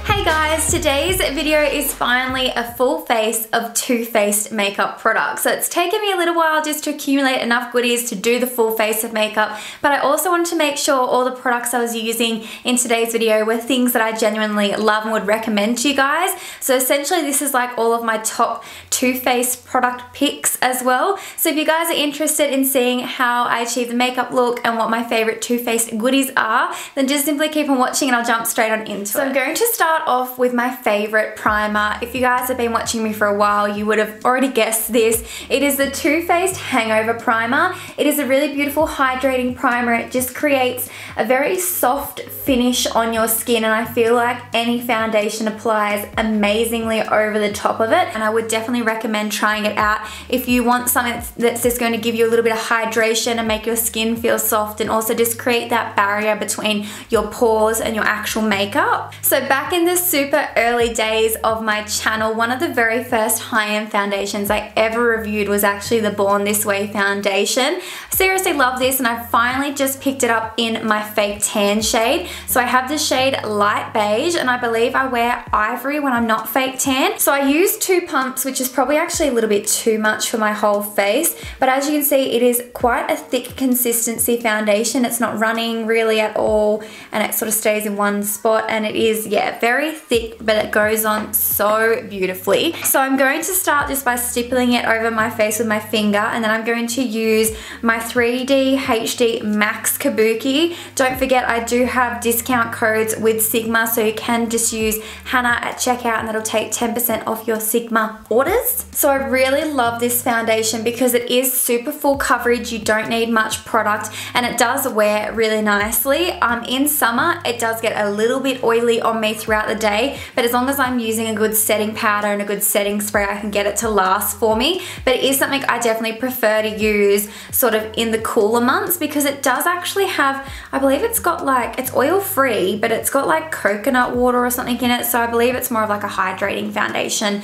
Hey guys, today's video is finally a full face of Too Faced makeup products. So it's taken me a little while just to accumulate enough goodies to do the full face of makeup, but I also wanted to make sure all the products I was using in today's video were things that I genuinely love and would recommend to you guys. So essentially this is like all of my top Too Faced product picks as well. So if you guys are interested in seeing how I achieve the makeup look and what my favorite Too Faced goodies are, then just simply keep on watching and I'll jump straight on into it. So I'm going to start off with my favorite primer. If you guys have been watching me for a while, you would have already guessed this. It is the Too Faced Hangover Primer. It is a really beautiful hydrating primer. It just creates a very soft finish on your skin, and I feel like any foundation applies amazingly over the top of it, and I would definitely recommend trying it out if you want something that's just going to give you a little bit of hydration and make your skin feel soft and also just create that barrier between your pores and your actual makeup. So back in the super early days of my channel, one of the very first high-end foundations I ever reviewed was actually the Born This Way foundation. I seriously love this, and I finally just picked it up in my fake tan shade. So I have the shade Light Beige, and I believe I wear Ivory when I'm not fake tan. So I use 2 pumps, which is probably actually a little bit too much for my whole face, but as you can see, it is quite a thick consistency foundation. It's not running really at all, and it sort of stays in one spot, and it is, yeah, very thick, but it goes on so beautifully. So I'm going to start just by stippling it over my face with my finger, and then I'm going to use my 3D HD Max Kabuki. Don't forget, I do have discount codes with Sigma, so you can just use Hannah at checkout and that'll take 10% off your Sigma orders. So I really love this foundation because it is super full coverage. You don't need much product, and it does wear really nicely. In summer, it does get a little bit oily on me throughout the day, but as long as I'm using a good setting powder and a good setting spray, I can get it to last for me. But it is something I definitely prefer to use sort of in the cooler months because it does actually have, I believe it's got like, it's oil free, but it's got like coconut water or something in it, so I believe it's more of like a hydrating foundation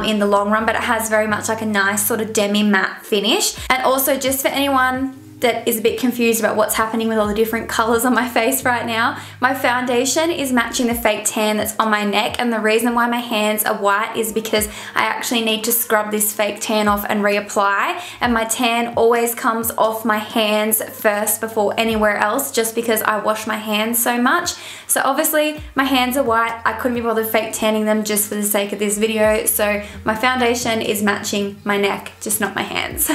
in the long run, but it has very much like a nice sort of demi matte finish. And also, just for anyone that is a bit confused about what's happening with all the different colors on my face right now, my foundation is matching the fake tan that's on my neck, and the reason why my hands are white is because I actually need to scrub this fake tan off and reapply, and my tan always comes off my hands first before anywhere else just because I wash my hands so much. So obviously my hands are white, I couldn't be bothered fake tanning them just for the sake of this video, so my foundation is matching my neck, just not my hands.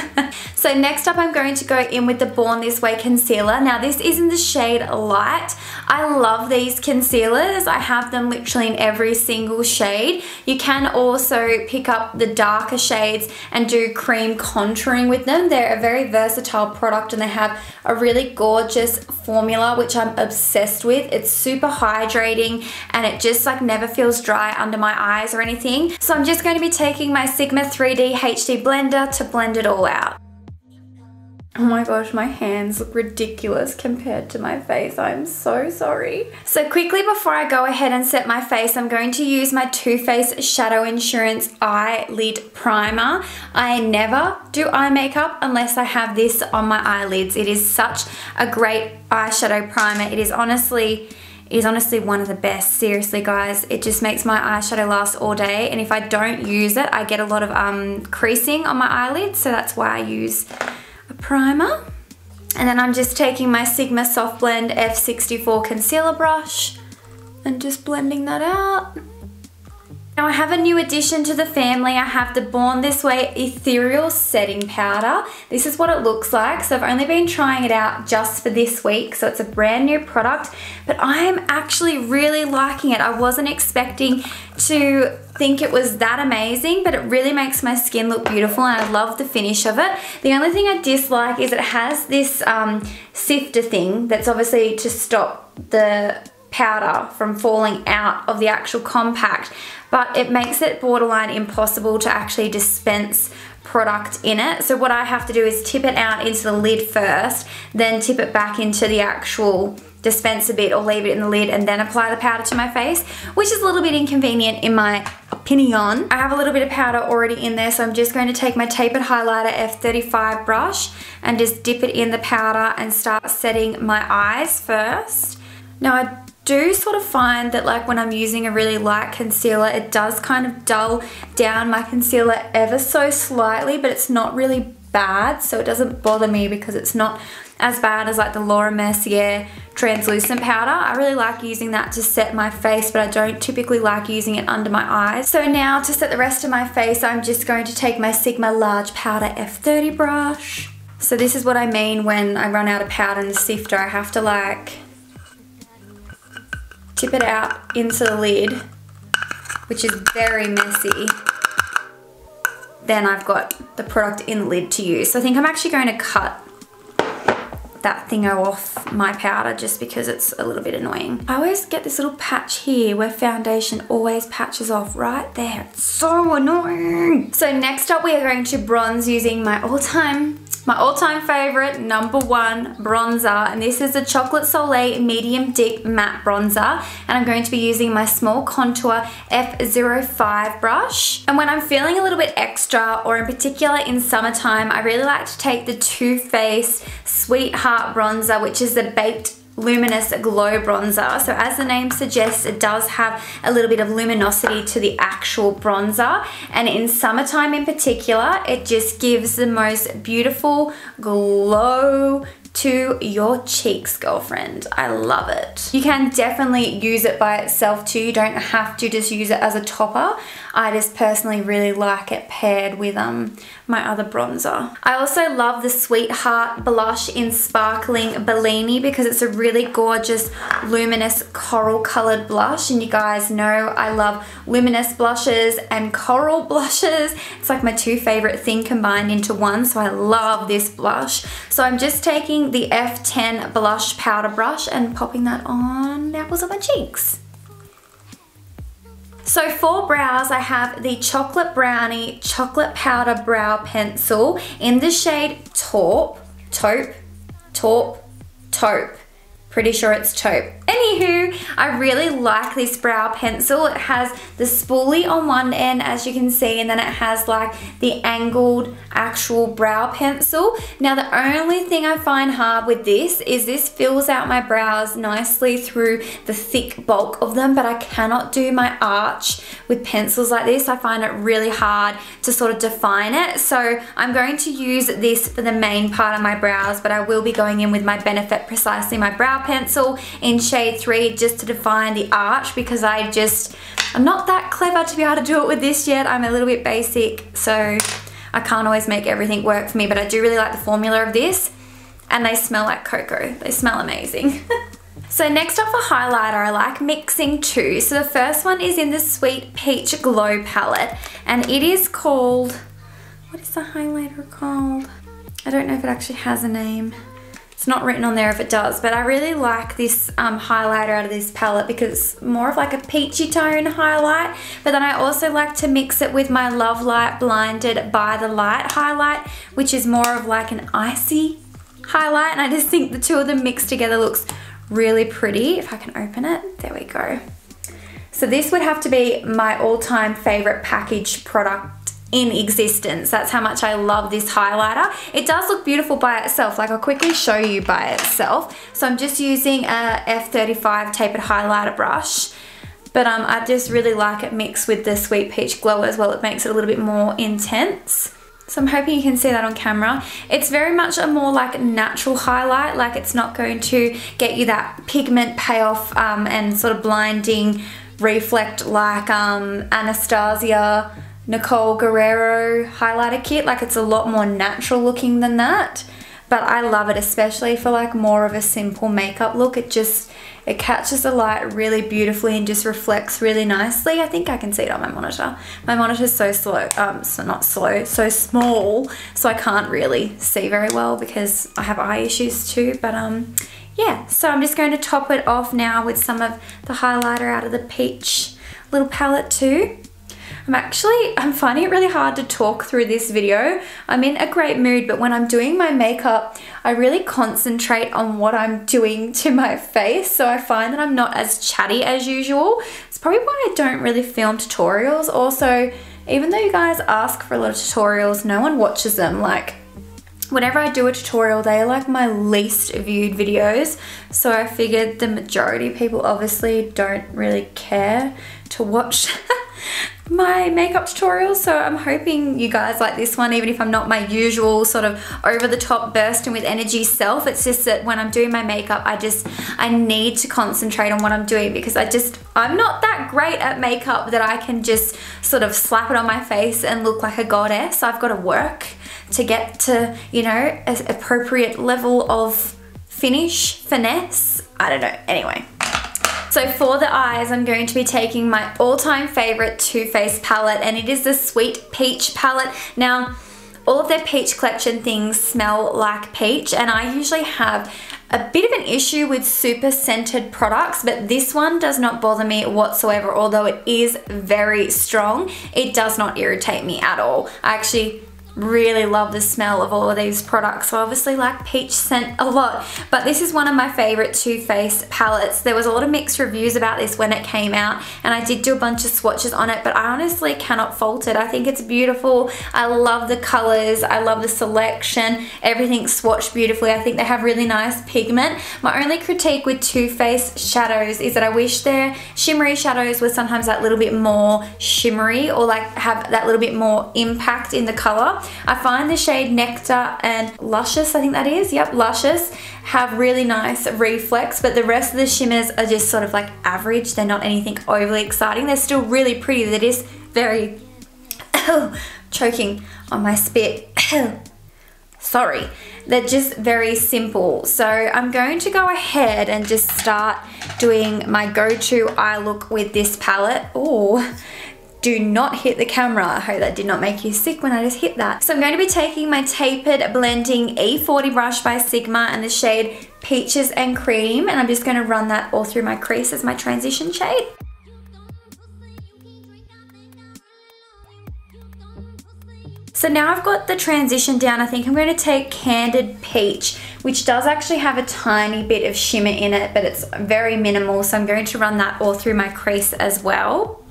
So next up I'm going to go in with the Born This Way concealer. Now this is in the shade Light. I love these concealers. I have them literally in every single shade. You can also pick up the darker shades and do cream contouring with them. They're a very versatile product, and they have a really gorgeous formula which I'm obsessed with. It's super hydrating, and it just like never feels dry under my eyes or anything. So I'm just going to be taking my Sigma 3D HD blender to blend it all out. Oh my gosh, my hands look ridiculous compared to my face. I'm so sorry. So quickly before I go ahead and set my face, I'm going to use my Too Faced Shadow Insurance Eyelid Primer. I never do eye makeup unless I have this on my eyelids. It is such a great eyeshadow primer. It is honestly one of the best. Seriously guys, it just makes my eyeshadow last all day, and if I don't use it, I get a lot of creasing on my eyelids, so that's why I use a primer. And then I'm just taking my Sigma Soft Blend F64 concealer brush and just blending that out. Now I have a new addition to the family. I have the Born This Way Ethereal Setting Powder. This is what it looks like. So I've only been trying it out just for this week, so it's a brand new product, but I'm actually really liking it. I wasn't expecting to think it was that amazing, but it really makes my skin look beautiful, and I love the finish of it. The only thing I dislike is it has this sifter thing that's obviously to stop the powder from falling out of the actual compact, but it makes it borderline impossible to actually dispense product in it. So what I have to do is tip it out into the lid first, then tip it back into the actual dispenser bit, or leave it in the lid and then apply the powder to my face, which is a little bit inconvenient in my opinion. I have a little bit of powder already in there, so I'm just going to take my tapered highlighter F35 brush and just dip it in the powder and start setting my eyes first. Now I do sort of find that like when I'm using a really light concealer, it does kind of dull down my concealer ever so slightly, but it's not really bad, so it doesn't bother me because it's not as bad as like the Laura Mercier translucent powder. I really like using that to set my face, but I don't typically like using it under my eyes. So now to set the rest of my face, I'm just going to take my Sigma Large Powder F30 brush. So this is what I mean when I run out of powder in the sifter. I have to like tip it out into the lid, which is very messy. Then I've got the product in the lid to use. So I think I'm actually going to cut that thingo off my powder just because it's a little bit annoying. I always get this little patch here where foundation always patches off right there. It's so annoying. So next up we are going to bronze using my all-time favorite #1 bronzer, and this is the Chocolate Soleil Medium Deep Matte Bronzer, and I'm going to be using my small contour F05 brush. And when I'm feeling a little bit extra, or in particular in summertime, I really like to take the Too Faced Sweetheart bronzer, which is the Baked Luminous Glow bronzer. So as the name suggests, it does have a little bit of luminosity to the actual bronzer, and in summertime in particular, it just gives the most beautiful glow to your cheeks, girlfriend. I love it. You can definitely use it by itself too. You don't have to just use it as a topper. I just personally really like it paired with my other bronzer. I also love the Sweetheart blush in Sparkling Bellini because it's a really gorgeous luminous coral colored blush, and you guys know I love luminous blushes and coral blushes. It's like my two favorite thing combined into one, so I love this blush. So I'm just taking the F10 blush powder brush and popping that on the apples of my cheeks. So for brows, I have the Chocolate Brownie Chocolate Powder Brow Pencil in the shade Taupe. Pretty sure it's taupe. Anywho, I really like this brow pencil. It has the spoolie on one end, as you can see, and then it has like the angled actual brow pencil. Now the only thing I find hard with this is this fills out my brows nicely through the thick bulk of them, but I cannot do my arch with pencils like this. I find it really hard to sort of define it. So I'm going to use this for the main part of my brows, but I will be going in with my Benefit Precisely My Brow Pencil in shade 3 just to define the arch, because I'm not that clever to be able to do it with this yet. I'm a little bit basic, so I can't always make everything work for me, but I do really like the formula of this, and they smell like cocoa. They smell amazing. So next up for highlighter, I like mixing two. So the first one is in the Sweet Peach Glow palette, and it is called, what is the highlighter called? I don't know if it actually has a name. It's not written on there if it does, but I really like this highlighter out of this palette because it's more of like a peachy tone highlight. But then I also like to mix it with my Love Light Blinded by the Light highlight, which is more of like an icy highlight. And I just think the two of them mixed together looks really pretty. If I can open it, there we go. So this would have to be my all-time favorite packaged product in existence. That's how much I love this highlighter. It does look beautiful by itself. Like, I'll quickly show you by itself. So I'm just using a F35 tapered highlighter brush, but I just really like it mixed with the Sweet Peach Glow as well. It makes it a little bit more intense. So I'm hoping you can see that on camera. It's very much a more like natural highlight. Like, it's not going to get you that pigment payoff and sort of blinding reflect like Anastasia Nicole Guerrero highlighter kit. Like, it's a lot more natural looking than that, but I love it, especially for like more of a simple makeup look. It catches the light really beautifully and just reflects really nicely. I think I can see it on my monitor. My monitor's so slow, so small, so I can't really see very well because I have eye issues too, but yeah. So I'm just going to top it off now with some of the highlighter out of the peach little palette too. I'm finding it really hard to talk through this video. I'm in a great mood, but when I'm doing my makeup, I really concentrate on what I'm doing to my face, so I find that I'm not as chatty as usual. It's probably why I don't really film tutorials. Also, even though you guys ask for a lot of tutorials, no one watches them. Like, whenever I do a tutorial, they are like my least viewed videos. So I figured the majority of people obviously don't really care to watch my makeup tutorials. So I'm hoping you guys like this one, even if I'm not my usual sort of over the top bursting with energy self. It's just that when I'm doing my makeup, I need to concentrate on what I'm doing, because I'm not that great at makeup that I can just sort of slap it on my face and look like a goddess. I've got to work to get to, you know, an appropriate level of finesse. I don't know. Anyway. So for the eyes, I'm going to be taking my all-time favorite Too Faced palette, and it is the Sweet Peach palette. Now, all of their peach collection things smell like peach, and I usually have a bit of an issue with super scented products, but this one does not bother me whatsoever. Although it is very strong, it does not irritate me at all. I actually really love the smell of all of these products. So I obviously like peach scent a lot, but this is one of my favorite Too Faced palettes. There was a lot of mixed reviews about this when it came out, and I did do a bunch of swatches on it, but I honestly cannot fault it. I think it's beautiful. I love the colors. I love the selection. Everything's swatched beautifully. I think they have really nice pigment. My only critique with Too Faced shadows is that I wish their shimmery shadows were sometimes that little bit more shimmery, or like have that little bit more impact in the color. I find the shade Nectar and Luscious, I think that is, yep, Luscious, have really nice reflex, but the rest of the shimmers are just sort of like average. They're not anything overly exciting. They're still really pretty. That is very, choking on my spit. Sorry. They're just very simple. So I'm going to go ahead and just start doing my go-to eye look with this palette. Oh. Do not hit the camera. I hope that did not make you sick when I just hit that. So I'm going to be taking my Tapered Blending E40 brush by Sigma and the shade Peaches and Cream, and I'm just going to run that all through my crease as my transition shade. So now I've got the transition down, I think I'm going to take Candid Peach, which does actually have a tiny bit of shimmer in it, but it's very minimal, so I'm going to run that all through my crease as well.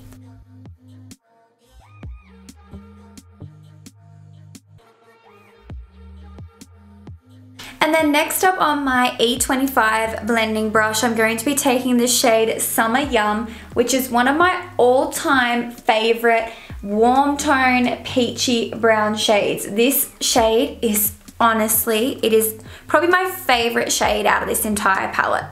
And then next up on my E25 blending brush, I'm going to be taking the shade Summer Yum, which is one of my all-time favorite warm tone peachy brown shades. This shade is honestly, it is probably my favorite shade out of this entire palette,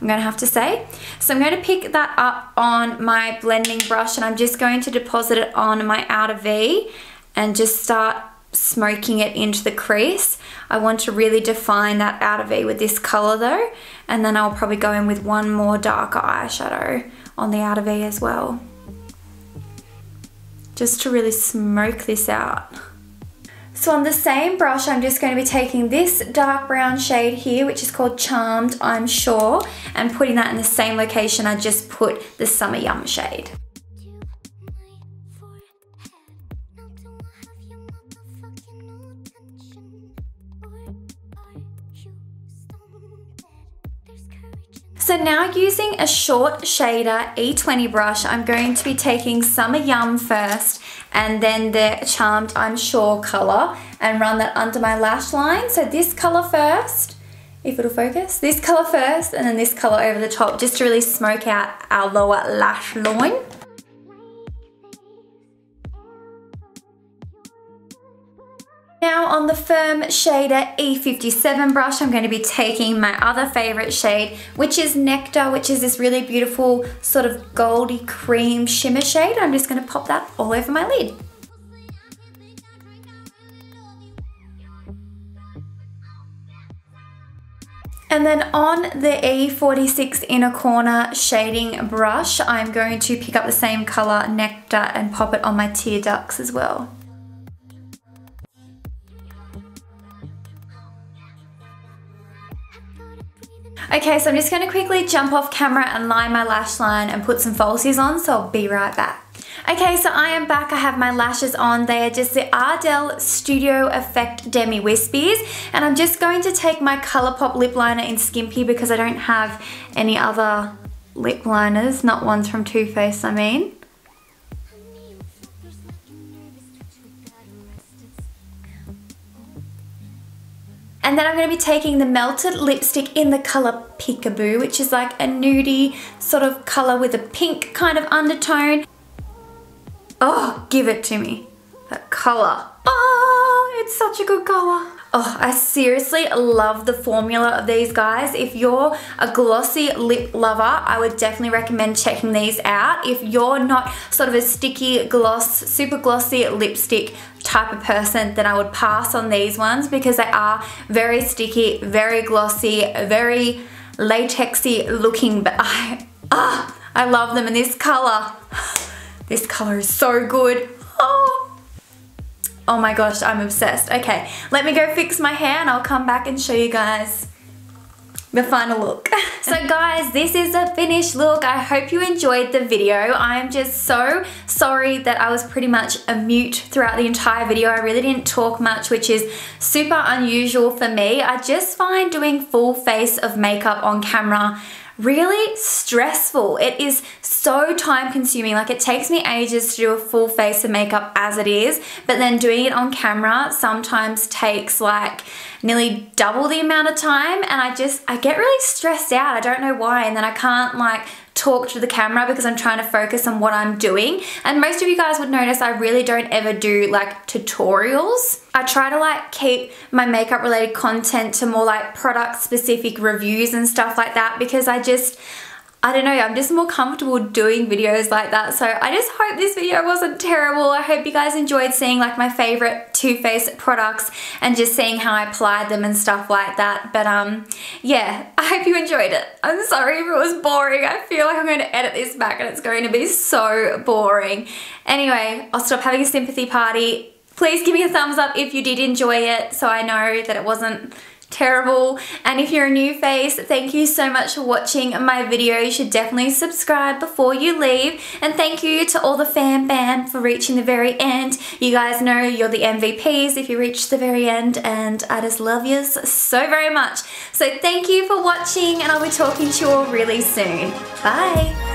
I'm going to have to say. So I'm going to pick that up on my blending brush, and I'm just going to deposit it on my outer V and just start smoking it into the crease. I want to really define that outer V with this color though, and then I'll probably go in with one more darker eyeshadow on the outer V as well, just to really smoke this out. So on the same brush, I'm just going to be taking this dark brown shade here, which is called Charmed, I'm Sure, and putting that in the same location I just put the Summer Yum shade. So now using a short shader E20 brush, I'm going to be taking Summer Yum first and then the Charmed I'm Sure color and run that under my lash line. So this color first, if it'll focus, this color first and then this color over the top, just to really smoke out our lower lash line. Now on the Firm Shader E57 brush, I'm going to be taking my other favorite shade, which is Nectar, which is this really beautiful sort of goldy cream shimmer shade. I'm just going to pop that all over my lid. And then on the E46 Inner Corner shading brush, I'm going to pick up the same color, Nectar, and pop it on my tear ducts as well. Okay, so I'm just going to quickly jump off camera and line my lash line and put some falsies on, so I'll be right back. Okay, so I am back. I have my lashes on. They are just the Ardell Studio Effect Demi Wispies, and I'm just going to take my Colourpop lip liner in Skimpy because I don't have any other lip liners, not ones from Too Faced, I mean. And then I'm going to be taking the melted lipstick in the color Peekaboo, which is like a nudie sort of color with a pink kind of undertone. Oh, give it to me. That color. Oh, it's such a good color. Oh, I seriously love the formula of these, guys. If you're a glossy lip lover, I would definitely recommend checking these out. If you're not sort of a sticky gloss, super glossy lipstick type of person, then I would pass on these ones because they are very sticky, very glossy, very latexy looking, but I love them. And this color is so good. Oh my gosh, I'm obsessed. Okay, let me go fix my hair and I'll come back and show you guys the final look. So guys, this is the finished look. I hope you enjoyed the video. I'm just so sorry that I was pretty much a mute throughout the entire video. I really didn't talk much, which is super unusual for me. I just find doing full face of makeup on camera really stressful. It is so time consuming. Like, it takes me ages to do a full face of makeup as it is, but then doing it on camera sometimes takes like nearly double the amount of time, and I get really stressed out. I don't know why, and then I can't like talk to the camera because I'm trying to focus on what I'm doing. And most of you guys would notice I really don't ever do like tutorials. I try to like keep my makeup related content to more like product specific reviews and stuff like that, because I don't know, I'm just more comfortable doing videos like that. So I just hope this video wasn't terrible. I hope you guys enjoyed seeing like my favorite Too Faced products and just seeing how I applied them and stuff like that. But yeah, I hope you enjoyed it. I'm sorry if it was boring. I feel like I'm going to edit this back and it's going to be so boring. Anyway, I'll stop having a sympathy party. Please give me a thumbs up if you did enjoy it, so I know that it wasn't terrible. And if you're a new face, thank you so much for watching my video. You should definitely subscribe before you leave. And thank you to all the fan bam for reaching the very end. You guys know you're the MVPs if you reach the very end, and I just love you so very much. So thank you for watching, and I'll be talking to you all really soon. Bye.